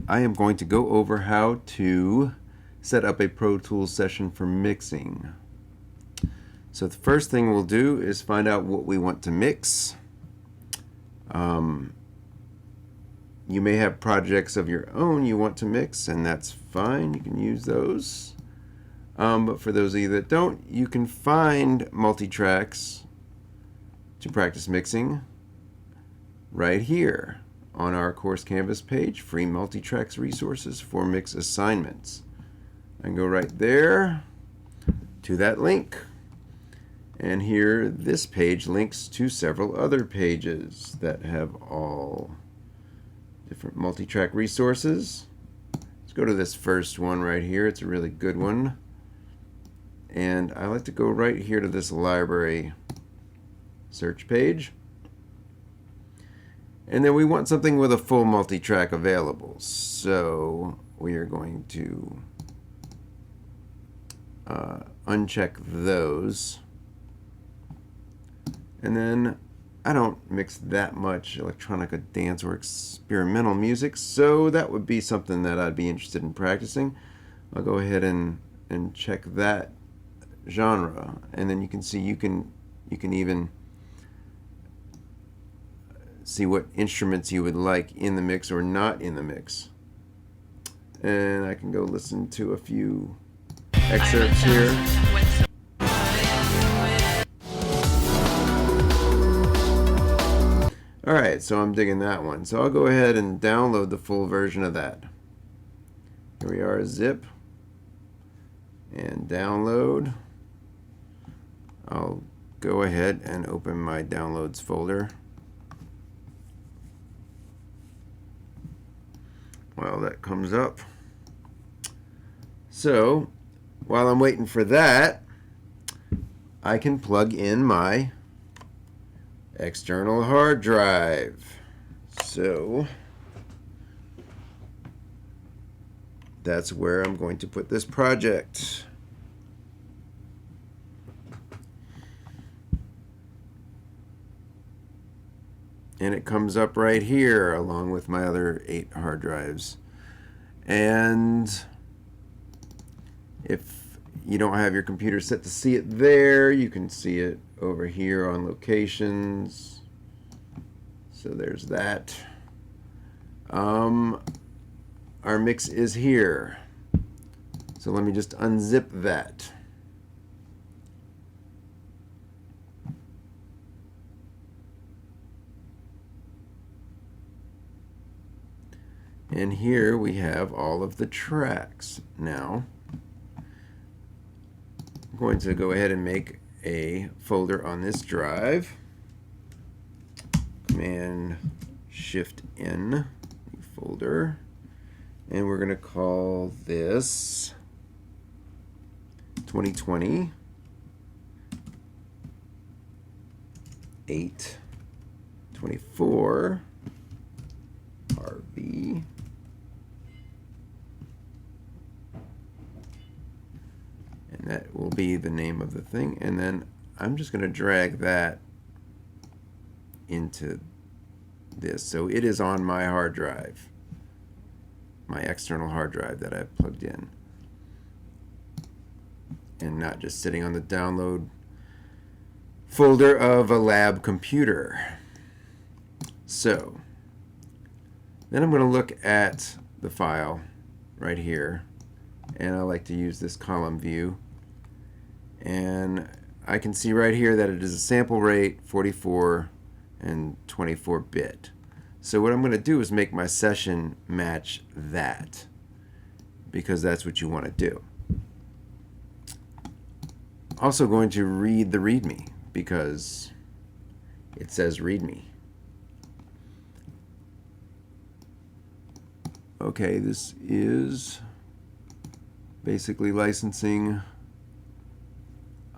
I am going to go over how to set up a Pro Tools session for mixing. So the first thing we'll do is find out what we want to mix. You may have projects of your own you want to mix, and that's fine. You can use those. But for those of you that don't, you can find multi-tracks to practice mixing right here on our Course Canvas page, free multi-tracks resources for mix assignments. I can go right there to that link. And here, this page links to several other pages that have all different multi-track resources. Let's go to this first one right here. It's a really good one. And I like to go right here to this library search page. And then we want something with a full multi-track available. So we are going to uncheck those. And then I don't mix that much electronica, dance, or experimental music, so that would be something that I'd be interested in practicing. I'll go ahead and check that genre, and then you can see you can even see what instruments you would like in the mix or not in the mix. And I can go listen to a few excerpts here. Alright, so I'm digging that one. So I'll go ahead and download the full version of that. Here we are, zip, and download. I'll go ahead and open my downloads folder. While that comes up. So, while I'm waiting for that, I can plug in my external hard drive. So that's where I'm going to put this project. And it comes up right here along with my other 8 hard drives. And if you don't have your computer set to see it there, you can see it over here on locations. So there's that. Our mix is here. So let me just unzip that. And here we have all of the tracks. Now, I'm going to go ahead and make a folder on this drive. Command Shift N, new folder. And we're going to call this 2020 824 RV. And that will be the name of the thing. And then I'm just going to drag that into this. So it is on my hard drive, my external hard drive that I've plugged in, and not just sitting on the download folder of a lab computer. So then I'm going to look at the file right here, and I like to use this column view, and I can see right here that it is a sample rate 44 and 24-bit. So what I'm going to do is make my session match that, because that's what you want to do. Also going to read the README, because it says README. Okay, this is basically licensing.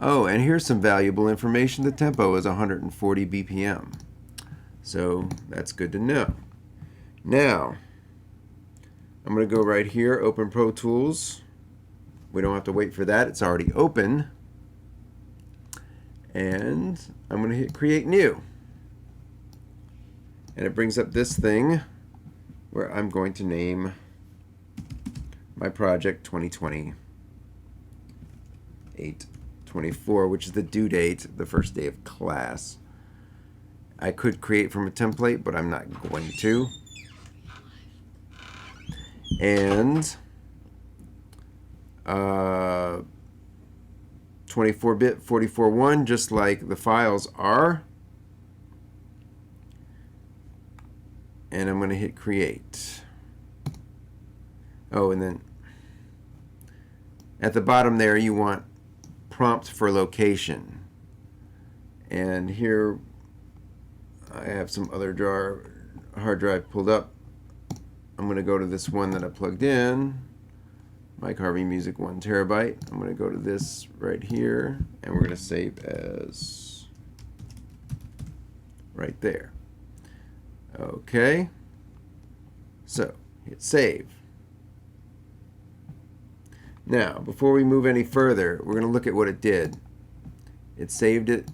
Oh, and here's some valuable information. The tempo is 140 BPM. So that's good to know. Now, I'm going to go right here, open Pro Tools. We don't have to wait for that. It's already open. And I'm going to hit Create New. And it brings up this thing where I'm going to name my project 2020 8/24, which is the due date, the first day of class. I could create from a template, but I'm not going to. And 24-bit 44.1, just like the files are. And I'm going to hit create. Oh, and then at the bottom there you want prompt for location. And here I have some other hard drive pulled up. I'm going to go to this one that I plugged in, Mike Harvey Music 1 terabyte. I'm going to go to this right here, and we're going to save as right there. Okay, so hit save. Now, before we move any further, we're going to look at what it did. It saved it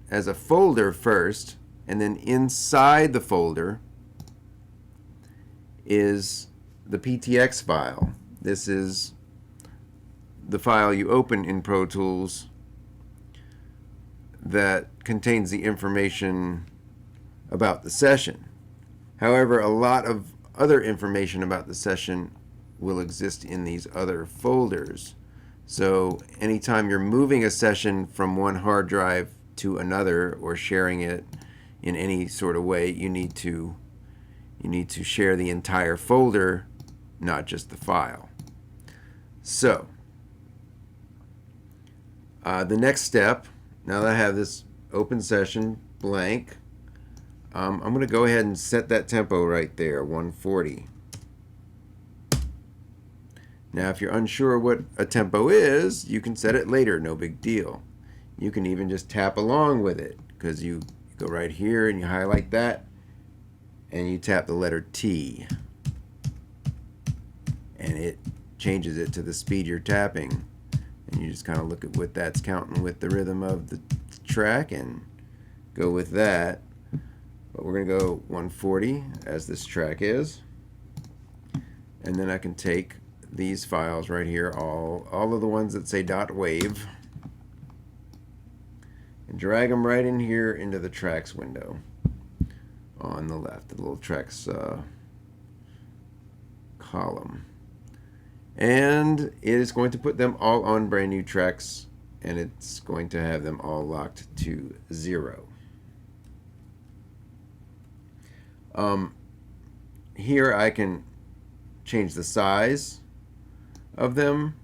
as a folder first, and then inside the folder is the PTX file. This is the file you open in Pro Tools that contains the information about the session. However, a lot of other information about the session will exist in these other folders. So anytime you're moving a session from one hard drive to another or sharing it in any sort of way, you need to share the entire folder, not just the file. So the next step, now that I have this open session blank, I'm going to go ahead and set that tempo right there, 140. Now, if you're unsure what a tempo is, you can set it later, no big deal. You can even just tap along with it, because you go right here and you highlight that, and you tap the letter T, and it changes it to the speed you're tapping. And you just kind of look at what that's counting with the rhythm of the track and go with that. But we're going to go 140 as this track is. And then I can take these files right here, all of the ones that say .wave, and drag them right in here into the tracks window on the left, the little tracks column. And it is going to put them all on brand new tracks, and it's going to have them all locked to 0. Here I can change the size of them,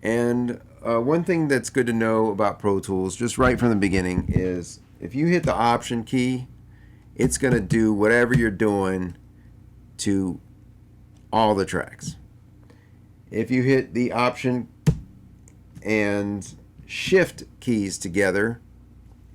and one thing that's good to know about Pro Tools just right from the beginning is if you hit the Option key, it's going to do whatever you're doing to all the tracks. If you hit the Option and Shift keys together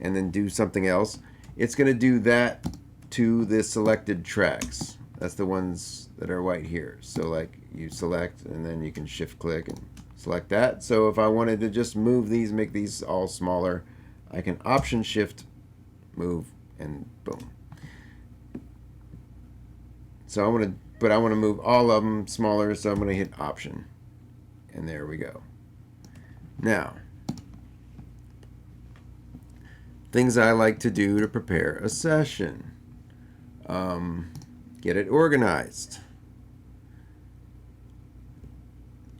and then do something else, it's going to do that to the selected tracks. That's the ones that are right here. So like you select and then you can shift click and select that. So if I wanted to just move these, make these all smaller, I can Option Shift move and boom. So I want to move all of them smaller, so I'm going to hit Option, and there we go. Now, things I like to do to prepare a session. Get it organized.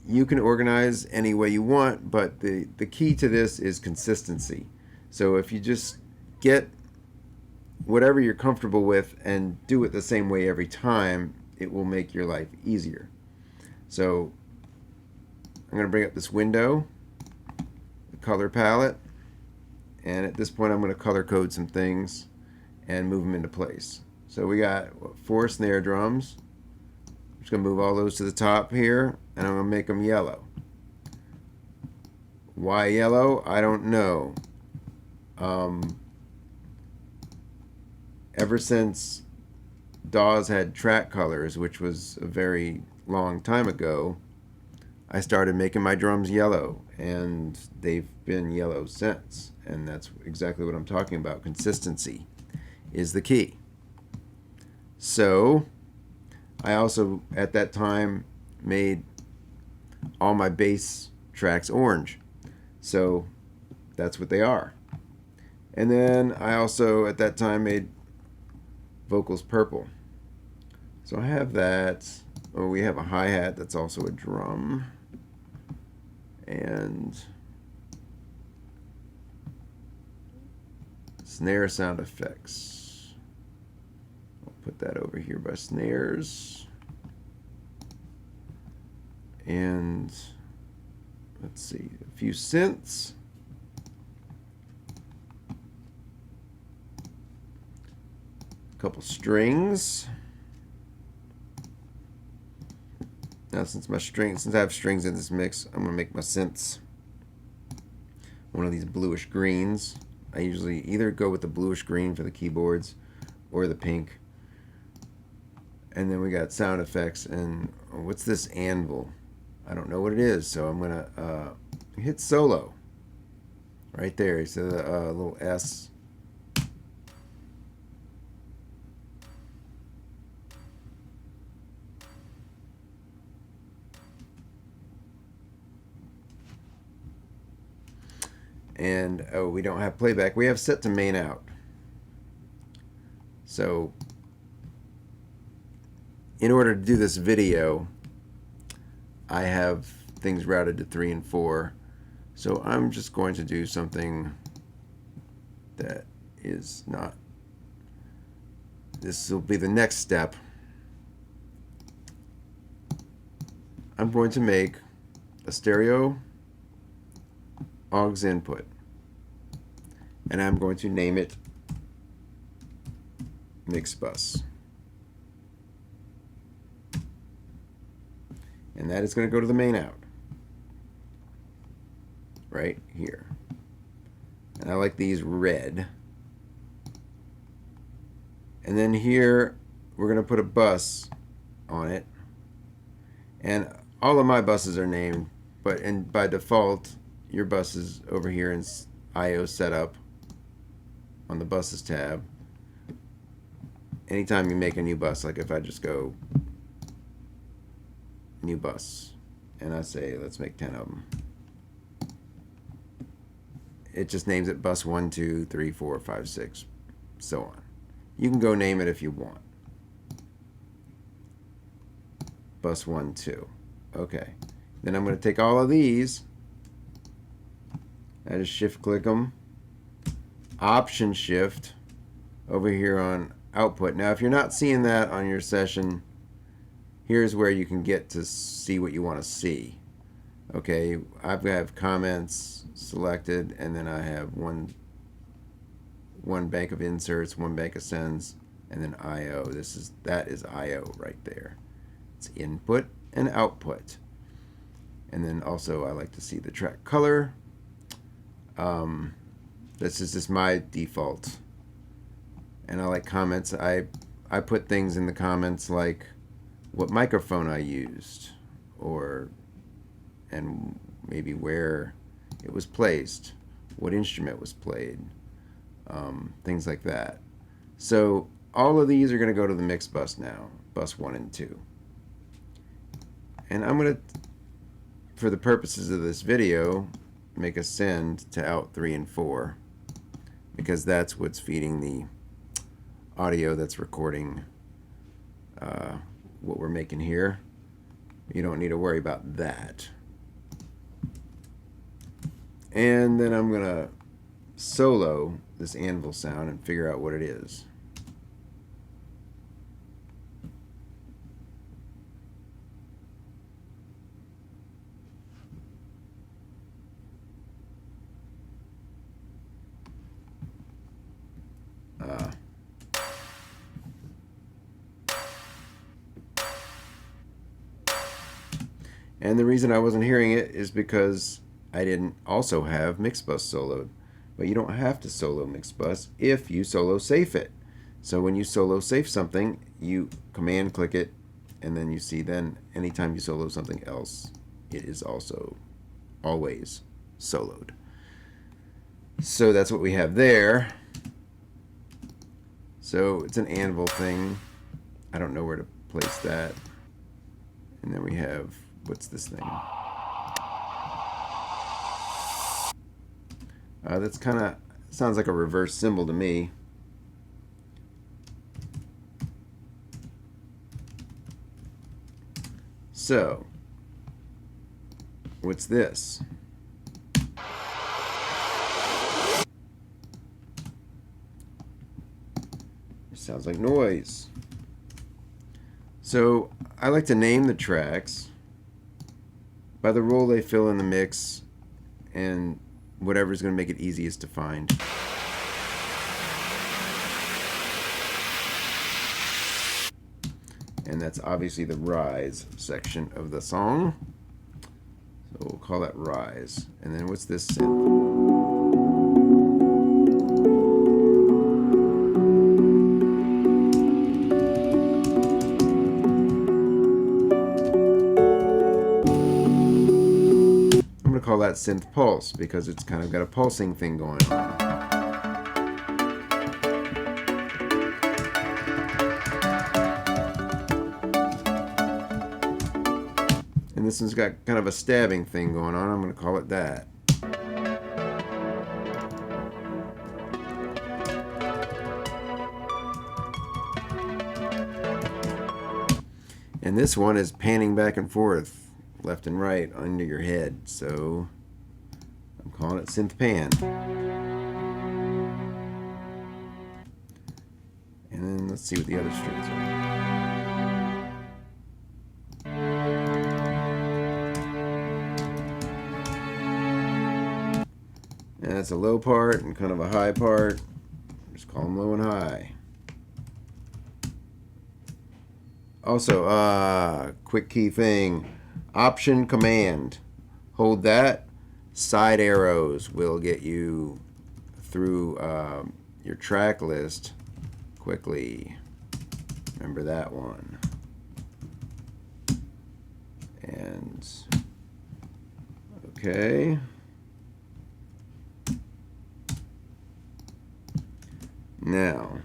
You can organize any way you want, but the key to this is consistency. So if you just get whatever you're comfortable with and do it the same way every time, it will make your life easier. So I'm going to bring up this window, the color palette, and at this point I'm going to color code some things and move them into place. So we got 4 snare drums. I'm just going to move all those to the top here, and I'm going to make them yellow. Why yellow? I don't know. Ever since DAWs had track colors, which was a very long time ago, I started making my drums yellow, and they've been yellow since. And that's exactly what I'm talking about. Consistency is the key. So I also, at that time, made all my bass tracks orange. So that's what they are. And then I also at that time made vocals purple. So I have that. Oh, we have a hi-hat that's also a drum. And snare sound effects. I'll put that over here by snares. And let's see, a few synths. A couple strings. Now since I have strings in this mix, I'm gonna make my synths one of these bluish greens. I usually either go with the bluish green for the keyboards or the pink. And then we got sound effects, and what's this anvil? I don't know what it is, so I'm gonna hit solo right there. So the little S. And oh, we don't have playback. We have set to main out. So in order to do this video, I have things routed to 3 and 4. So I'm just going to do something that is not. This will be the next step. I'm going to make a stereo aux input, and I'm going to name it mix bus, and that is going to go to the main out right here. And I like these red. And then here we're going to put a bus on it, and all of my buses are named, but by default your bus is over here in IO setup on the buses tab. Anytime you make a new bus, like if I just go new bus and I say let's make 10 of them, it just names it bus 1, 2, 3, 4, 5, 6, so on. You can go name it if you want. Bus 1, 2. Okay. Then I'm going to take all of these. I just shift click them, option shift over here on output. Now if you're not seeing that on your session, here's where you can get to see what you want to see. Okay, I have comments selected, and then I have one bank of inserts, one bank of sends, and then IO. That is IO right there. It's input and output. And then also I like to see the track color. This is just my default, and I like comments. I put things in the comments like what microphone I used, and maybe where it was placed, what instrument was played, things like that. So all of these are going to go to the mix bus now, bus 1 and 2. And I'm going to, for the purposes of this video, make a send to out 3 and 4, because that's what's feeding the audio that's recording what we're making here. You don't need to worry about that. And then I'm gonna solo this anvil sound and figure out what it is. And the reason I wasn't hearing it is because I didn't also have Mixbus soloed. But you don't have to solo Mixbus if you solo safe it. So when you solo safe something, you command click it, and then you see then anytime you solo something else, it is also always soloed. So that's what we have there. So it's an anvil thing. I don't know where to place that. And then we have, what's this thing? That's kind of sounds like a reverse cymbal to me. So, what's this? It sounds like noise. So, I like to name the tracks by the role they fill in the mix and whatever's going to make it easiest to find. And that's obviously the rise section of the song. So we'll call that rise. And then what's this synth? I'm going to call that synth pulse because it's kind of got a pulsing thing going on. And this one's got kind of a stabbing thing going on. I'm going to call it that. And this one is panning back and forth, left and right, under your head. So I'm calling it synth pan. And then let's see what the other strings are. And that's a low part and kind of a high part. Just call them low and high. Also, quick key thing. Option Command. Hold that. Side arrows will get you through your track list quickly. Remember that one. And okay. Now,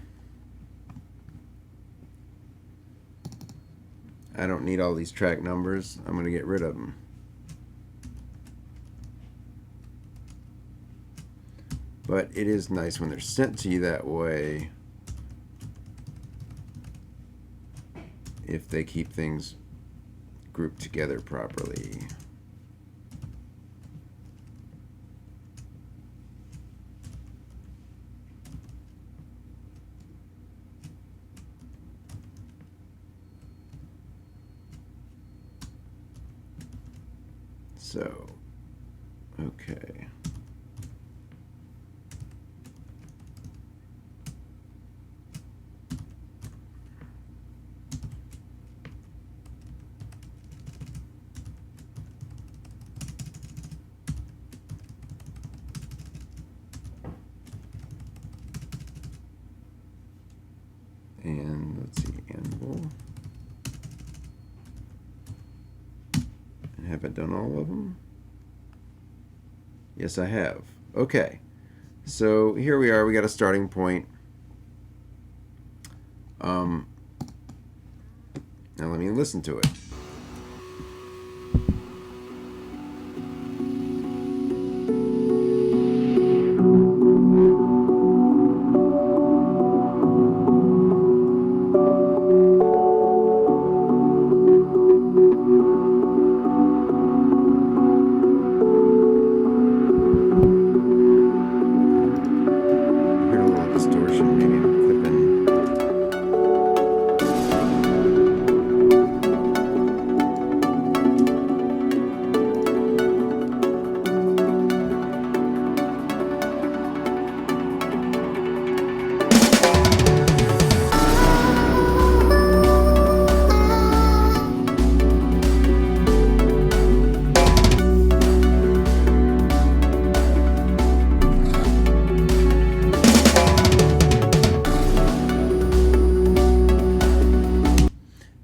I don't need all these track numbers. I'm going to get rid of them. But it is nice when they're sent to you that way if they keep things grouped together properly. So, okay. And let's see, Anvil. Have I done all of them? Yes, I have. Okay. So here we are. We got a starting point. Now let me listen to it.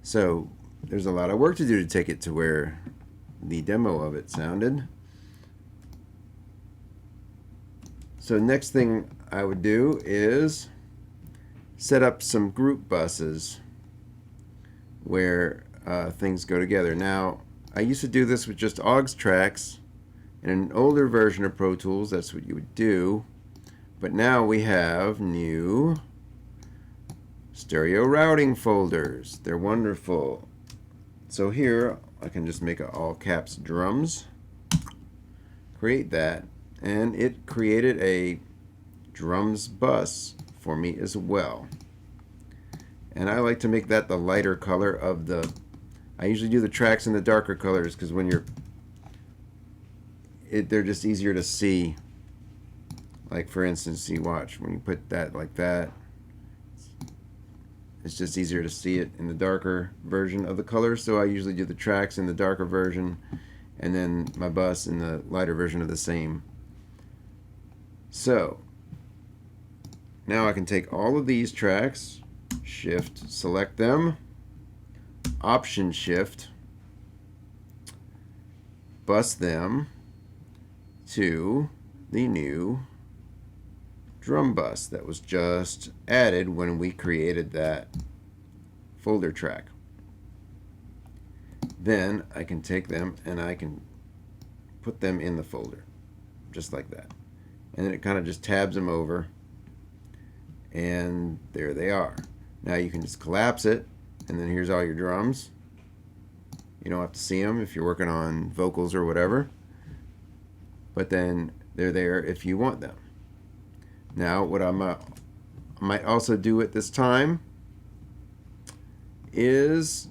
So there's a lot of work to do to take it to where the demo of it sounded. So next thing I would do is set up some group buses where things go together. Now, I used to do this with just aux tracks In an older version of Pro Tools, that's what you would do. But now we have new stereo routing folders. They're wonderful. So here I can just make it all caps drums, create that, and it created a drums bus for me as well. And I like to make that the lighter color of the, I usually do the tracks in the darker colors because when you're, they're just easier to see. Like for instance, you watch, when you put that like that, it's just easier to see it in the darker version of the color. So I usually do the tracks in the darker version and then my bus in the lighter version of the same. So now I can take all of these tracks, Shift, select them, Option Shift, bus them to the new drum bus that was just added when we created that folder track. Then I can take them and I can put them in the folder just like that, and then it kind of just tabs them over and there they are. Now you can just collapse it and then here's all your drums. You don't have to see them if you're working on vocals or whatever, but then they're there if you want them. Now what I might also do at this time is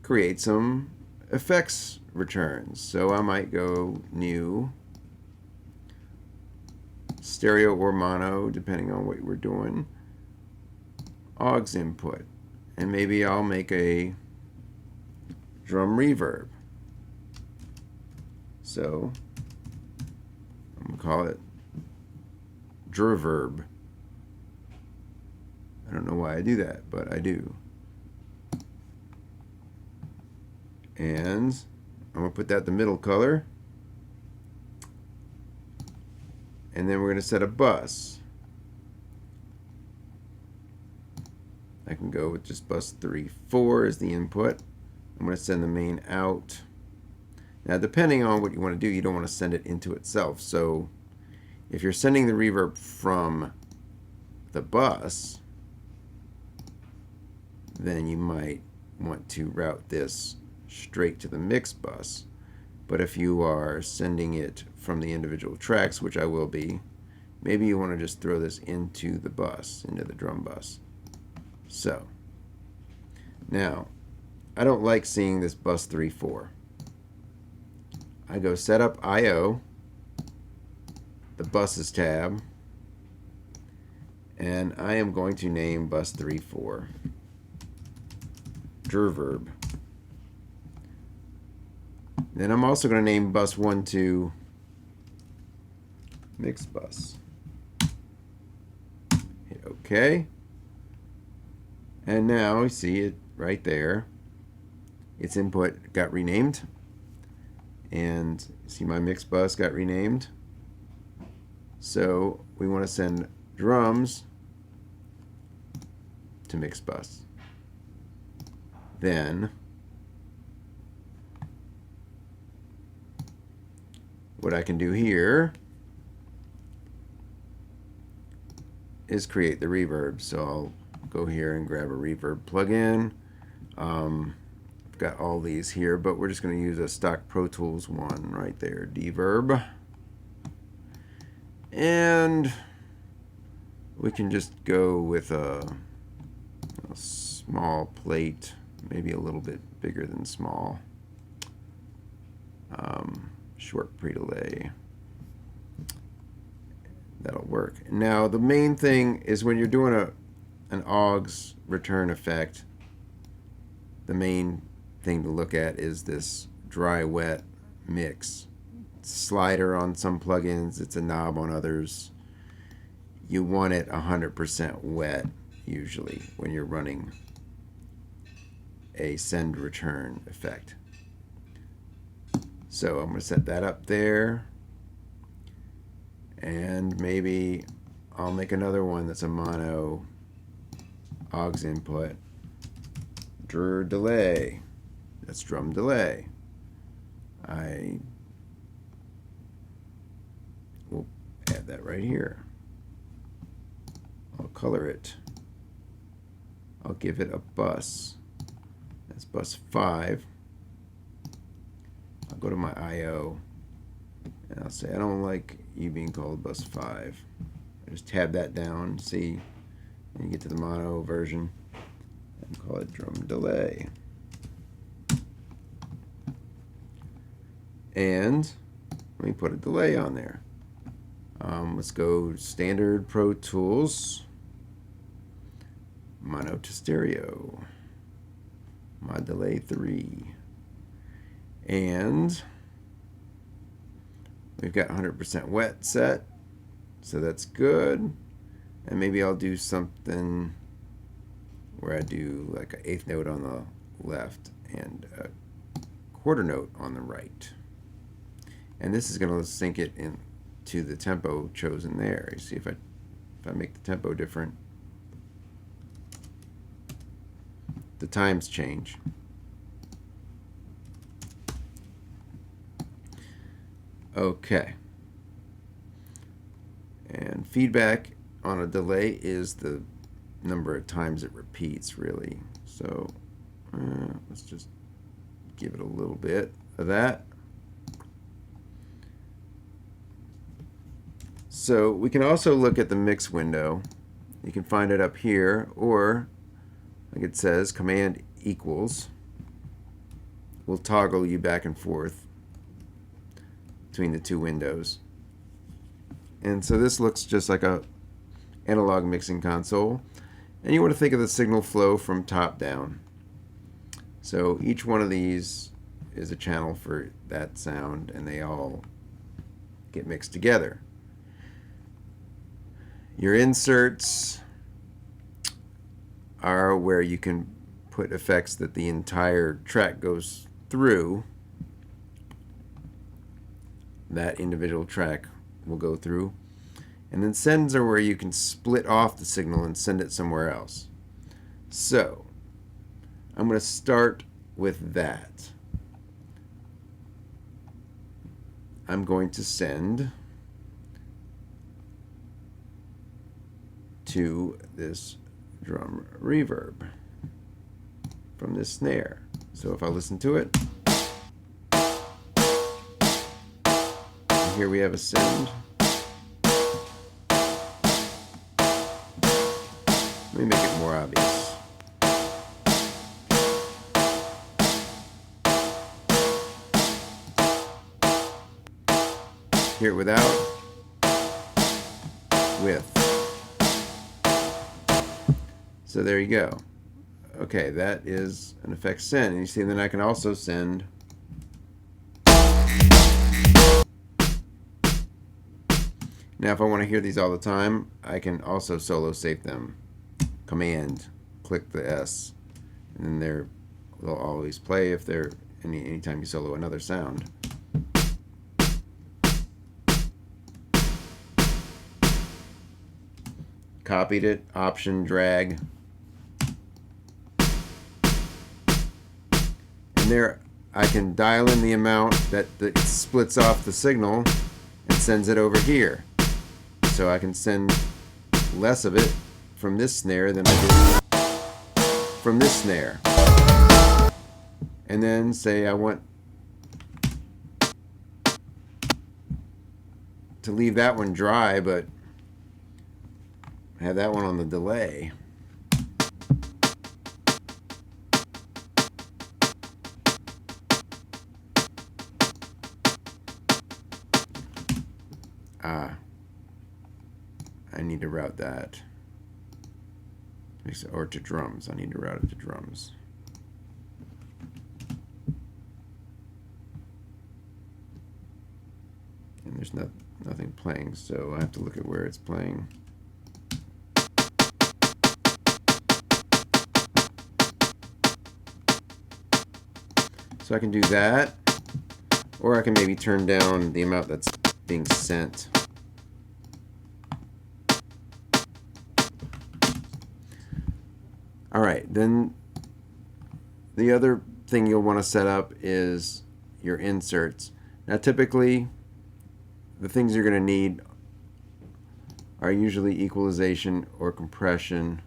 create some effects returns. So I might go new, stereo or mono, depending on what we're doing, aux input, and maybe I'll make a drum reverb. So I'm going to call it Drverb. I don't know why I do that, but I do. And I'm going to put that the middle color. And then we're going to set a bus. I can go with just bus 3, 4 as the input. I'm going to send the main out. Now depending on what you want to do, you don't want to send it into itself. So if you're sending the reverb from the bus, then you might want to route this straight to the mix bus. But if you are sending it from the individual tracks, which I will be, maybe you want to just throw this into the bus, into the drum bus. So now I don't like seeing this bus 3, 4. I go set up I/O, the buses tab, and I am going to name bus 3, 4 Drverb. Then I'm also going to name bus 1, 2 mix bus. Hit OK. And now you see it right there. Its input got renamed. And see my mix bus got renamed. So we want to send drums to mix bus. Then what I can do here is create the reverb. So I'll go here and grab a reverb plugin. I've got all these here, but we're just going to use a stock Pro Tools one right there, Deverb. And we can just go with a small plate, maybe a little bit bigger than small. Short pre-delay. That'll work. Now the main thing is when you're doing an aux return effect, the main thing to look at is this dry wet mix. It's a slider on some plugins, it's a knob on others. You want it 100% wet usually when you're running a send return effect. So I'm going to set that up there, and maybe I'll make another one that's a mono aux input. Delay. That's drum delay. I add that right here. I'll color it. I'll give it a bus. That's bus 5. I'll go to my I/O and I'll say I don't like you being called bus 5. I just tab that down, see, and you get to the mono version and call it drum delay. And let me put a delay on there. Let's go standard Pro Tools, mono to stereo, mod delay 3, and we've got 100% wet set, so that's good. And maybe I'll do something where I do like an 1/8 note on the left and a 1/4 note on the right. And this is going to sync it into the tempo chosen there. You see, if I make the tempo different, the times change. Okay. And feedback on a delay is the number of times it repeats, really. So let's just give it a little bit of that. So we can also look at the mix window. You can find it up here, or like it says, Command equals will toggle you back and forth between the two windows. And so this looks just like a analog mixing console. And you want to think of the signal flow from top down. So each one of these is a channel for that sound, and they all get mixed together. Your inserts are where you can put effects that the entire track goes through. That individual track will go through. And then sends are where you can split off the signal and send it somewhere else. So I'm going to start with that. I'm going to send to this drum reverb from this snare. So if I listen to it, here we have a send. Let me make it more obvious. Hear it without, with. So there you go. Okay, that is an effect send. And you see, then I can also send now if I want to hear these all the time, I can also solo save them. Command, click the S, and then they'll always play if they're anytime you solo another sound. Copied it, Option, drag. And there I can dial in the amount that splits off the signal and sends it over here. So I can send less of it from this snare than I did from this snare. And then say I want to leave that one dry, but have that one on the delay. I need to route that. Or to drums. I need to route it to drums. And there's nothing playing, so I have to look at where it's playing. So I can do that, or I can maybe turn down the amount that's being sent. Alright, then the other thing you'll want to set up is your inserts. Now typically the things you're going to need are usually equalization or compression.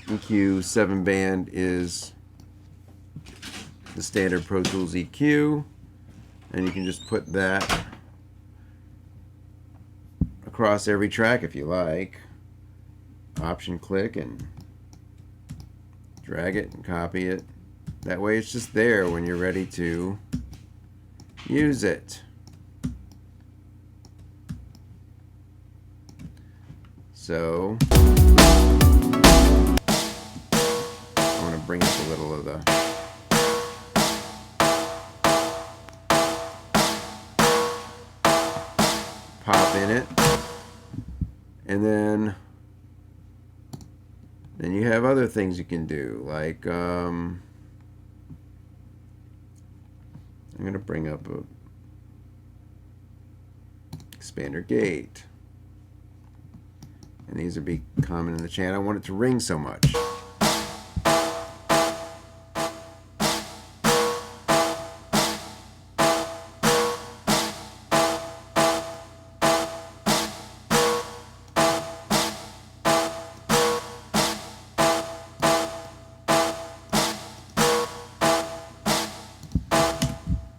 EQ 7-band is the standard Pro Tools EQ, and you can just put that across every track if you like. Option click and drag it and copy it. That way it's just there when you're ready to use it. So I want to bring up a little of the pop in it, and then you have other things you can do, like I'm going to bring up a expander gate, and these would be common in the channel. I want it to ring so much.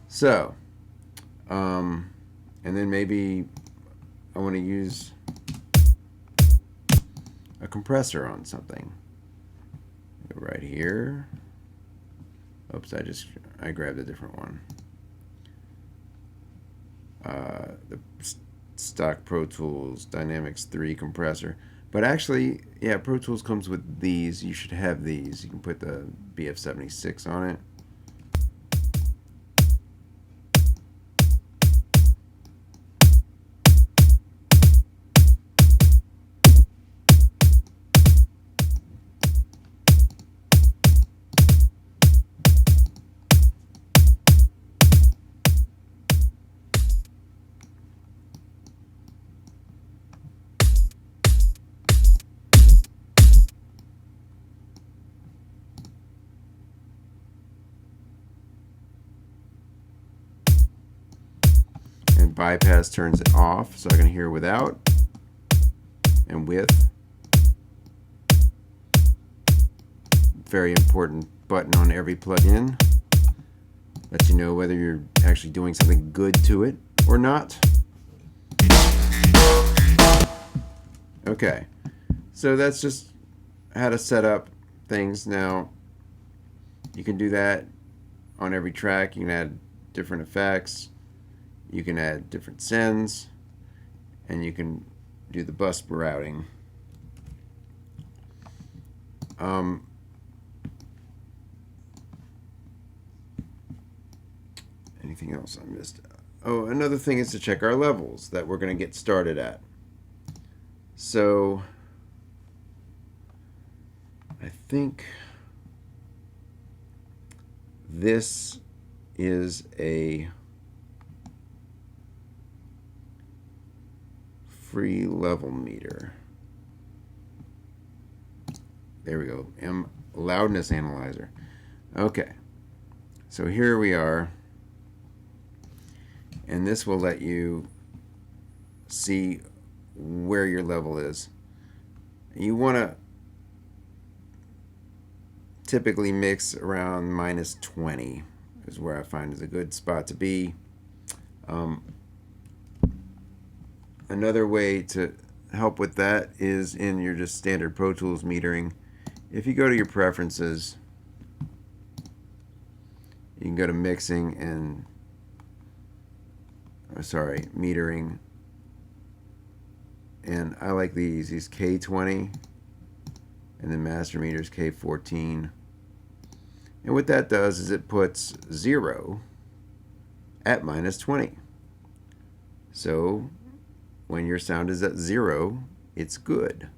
So, and then maybe I want to use a compressor on something. Go right here. Oops, I grabbed a different one. The stock Pro Tools Dynamics 3 compressor. But actually, yeah, Pro Tools comes with these. You should have these. You can put the BF76 on it. Bypass turns it off, so I can hear without and with. Very important button on every plugin. Lets you know whether you're actually doing something good to it or not. Okay, so that's just how to set up things. Now, you can do that on every track. You can add different effects. You can add different sends, and you can do the bus routing. Anything else I missed? Oh, another thing is to check our levels that we're going to get started at. So I think this is a free level meter. There we go. Loudness analyzer. Okay. So here we are. And this will let you see where your level is. You want to typically mix around -20 is where I find is a good spot to be. Another way to help with that is in your just standard Pro Tools metering. If you go to your preferences, you can go to mixing and metering, and I like these K20, and then master meters K14. And what that does is it puts 0 at -20. So when your sound is at 0, it's good.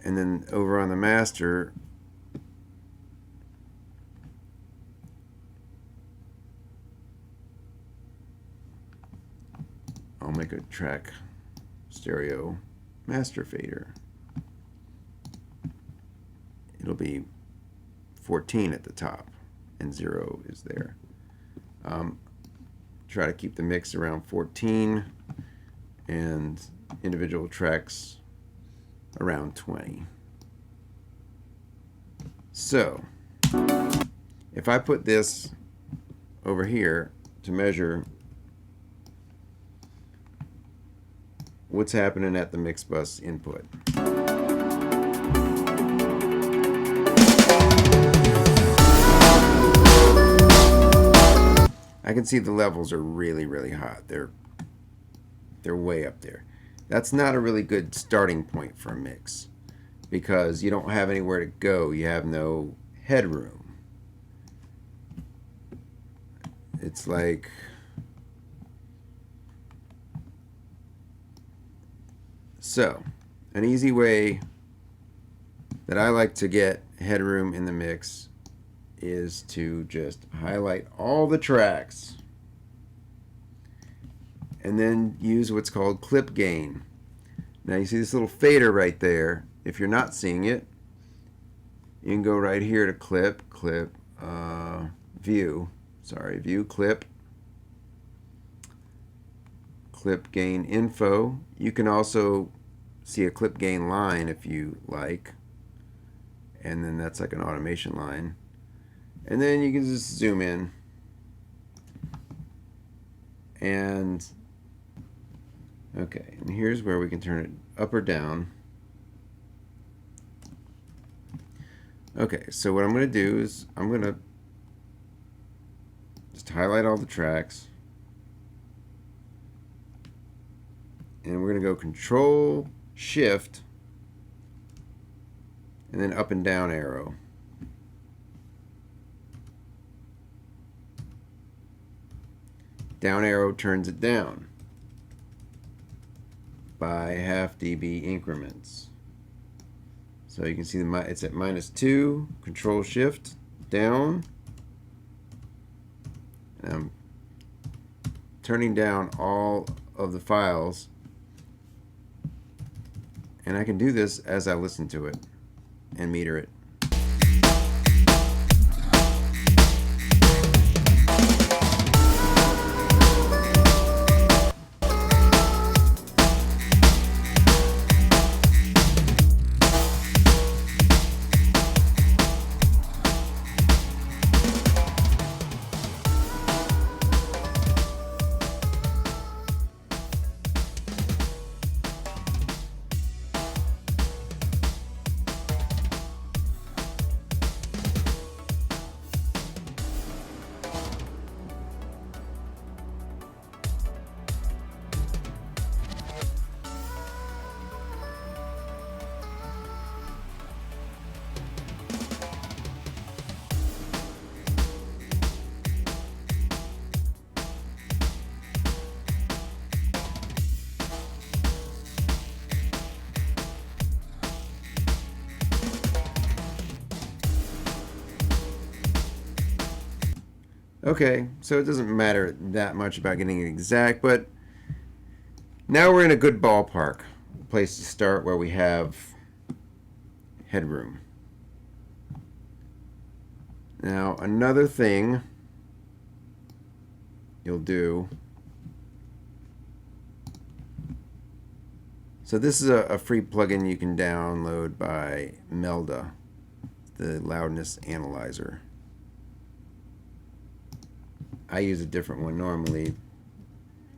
And then over on the master, I'll make a track stereo master fader. It'll be 14 at the top, and 0 is there. try to keep the mix around 14 and individual tracks around 20. So if I put this over here to measure what's happening at the mix bus input. I can see the levels are really, really hot. They're way up there. That's not a really good starting point for a mix because you don't have anywhere to go. You have no headroom. It's like so. An easy way that I like to get headroom in the mix is to just highlight all the tracks and then use what's called clip gain. Now you see this little fader right there. If you're not seeing it, you can go right here to clip, view, clip gain info. You can also see a clip gain line if you like, and then that's like an automation line. And then you can just zoom in and okay, and here's where we can turn it up or down. Okay, so what I'm going to do is I'm going to just highlight all the tracks and we're going to go Control Shift and then up and down arrow. Down arrow turns it down by ½ dB increments. So you can see it's at -2, Control Shift, down. And I'm turning down all of the files. And I can do this as I listen to it and meter it. Okay, so it doesn't matter that much about getting it exact, but now we're in a good ballpark, place to start where we have headroom. Now another thing you'll do, so this is a free plugin you can download by Melda, the loudness analyzer. I use a different one normally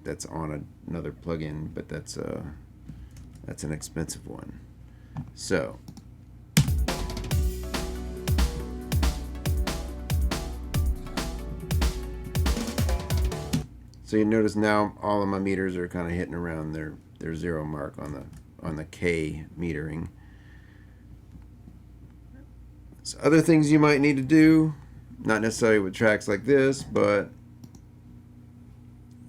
that's on another plugin, but that's an expensive one. So you notice now all of my meters are kind of hitting around their zero mark on the K metering. So other things you might need to do, not necessarily with tracks like this, but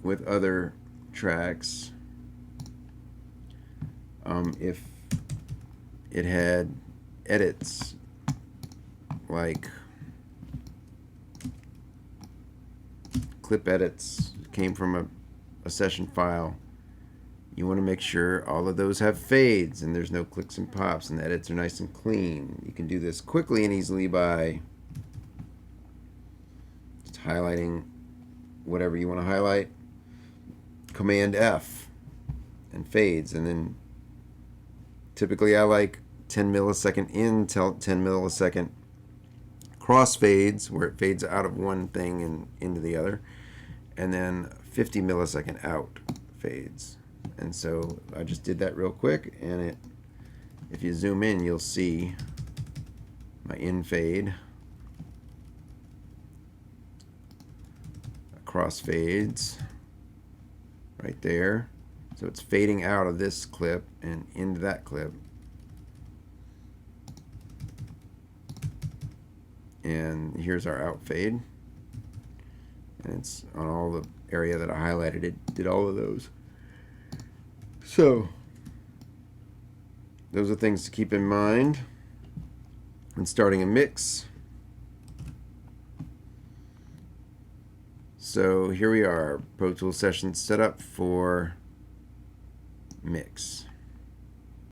with other tracks, if it had edits like clip edits came from a session file, you want to make sure all of those have fades and there's no clicks and pops and the edits are nice and clean. You can do this quickly and easily by just highlighting whatever you want to highlight. Command F and fades, and then typically I like 10 millisecond in, 10 millisecond crossfades, where it fades out of one thing and into the other, and then 50 millisecond out fades. And so I just did that real quick, and it, if you zoom in, you'll see my in fade, crossfades right there. So it's fading out of this clip and into that clip. And here's our out fade. And it's on all the area that I highlighted. It did all of those. So those are things to keep in mind when starting a mix. So here we are, Pro Tools session set up for mix.